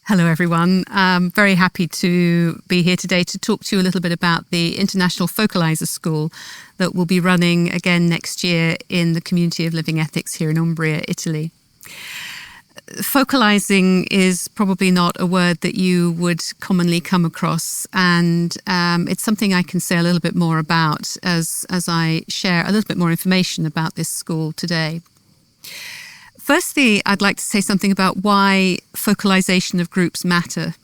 Hello, everyone. I'm very happy to be here today to talk to you a little bit about the International Focaliser School that will be running again next year in the Community of Living Ethics here in Umbria, Italy. Focalizing is probably not a word that you would commonly come across, and it's something I can say a little bit more about as I share a little bit more information about this school today. Firstly, I'd like to say something about why focalization of groups matter.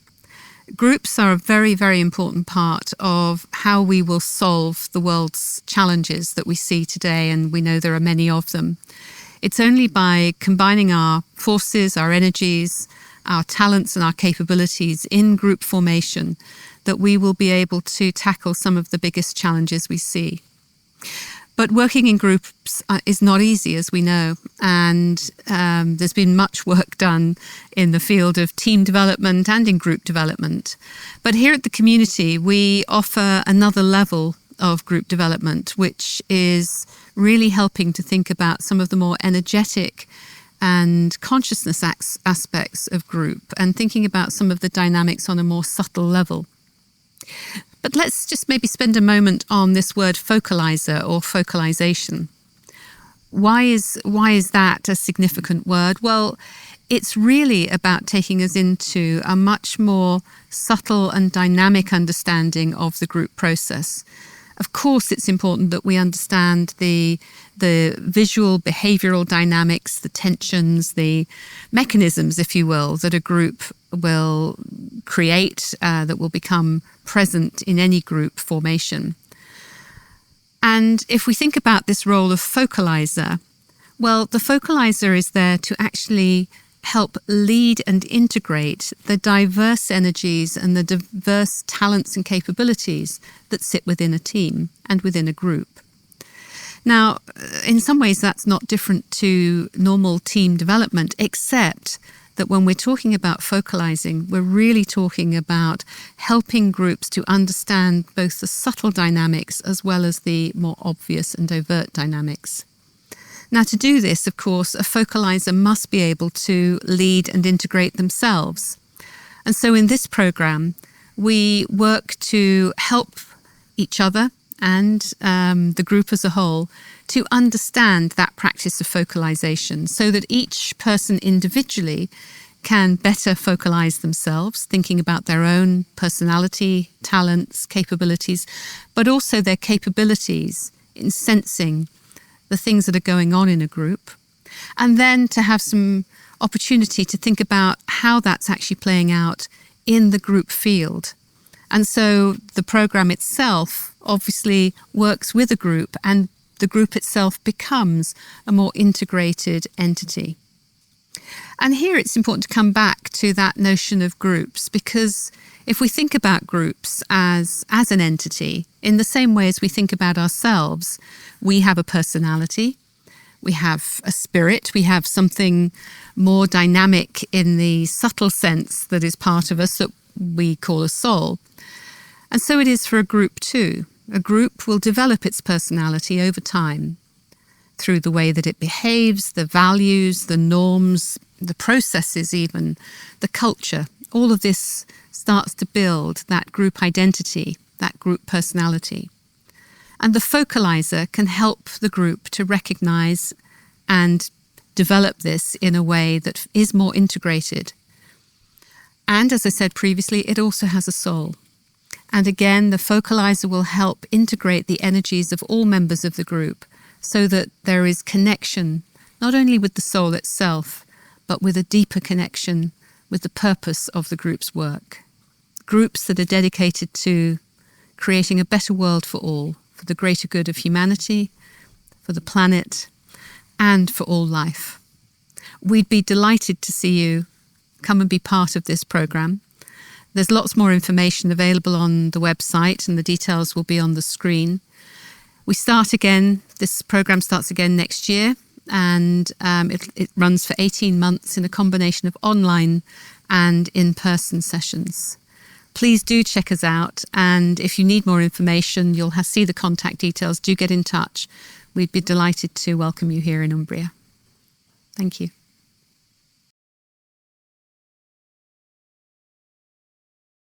Groups are a very, very important part of how we will solve the world's challenges that we see today, and we know there are many of them. It's only by combining our forces, our energies, our talents and our capabilities in group formation that we will be able to tackle some of the biggest challenges we see. But working in groups is not easy, as we know, and there's been much work done in the field of team development and in group development. But here at the community, we offer another level of group development, which is really helping to think about some of the more energetic and consciousness aspects of group and thinking about some of the dynamics on a more subtle level. But let's just maybe spend a moment on this word focaliser or focalization. Why is that a significant word? Well, it's really about taking us into a much more subtle and dynamic understanding of the group process. Of course, it's important that we understand the visual, behavioral dynamics, the tensions, the mechanisms, if you will, that a group will create, that will become present in any group formation. And if we think about this role of focaliser, well, the focaliser is there to actually help lead and integrate the diverse energies and the diverse talents and capabilities that sit within a team and within a group. Now, in some ways, that's not different to normal team development, except that when we're talking about focalizing, we're really talking about helping groups to understand both the subtle dynamics as well as the more obvious and overt dynamics. Now, to do this, of course, a focaliser must be able to lead and integrate themselves. And so in this program, we work to help each other and the group as a whole to understand that practice of focalization so that each person individually can better focalize themselves, thinking about their own personality, talents, capabilities, but also their capabilities in sensing the things that are going on in a group, and then to have some opportunity to think about how that's actually playing out in the group field. And so the program itself obviously works with a group, and the group itself becomes a more integrated entity. And here it's important to come back to that notion of groups, because if we think about groups as an entity, in the same way as we think about ourselves, we have a personality, we have a spirit, we have something more dynamic in the subtle sense that is part of us that we call a soul. And so it is for a group too. A group will develop its personality over time through the way that it behaves, the values, the norms, the processes even, the culture. All of this starts to build that group identity, that group personality. And the focaliser can help the group to recognize and develop this in a way that is more integrated. And as I said previously, it also has a soul. And again, the focaliser will help integrate the energies of all members of the group so that there is connection, not only with the soul itself, but with a deeper connection with the purpose of the group's work. Groups that are dedicated to creating a better world for all, for the greater good of humanity, for the planet, and for all life. We'd be delighted to see you come and be part of this program. There's lots more information available on the website, and the details will be on the screen. This program starts again next year, and it runs for 18 months in a combination of online and in-person sessions. Please do check us out, and if you need more information, you'll see the contact details. Do get in touch. We'd be delighted to welcome you here in Umbria. Thank you.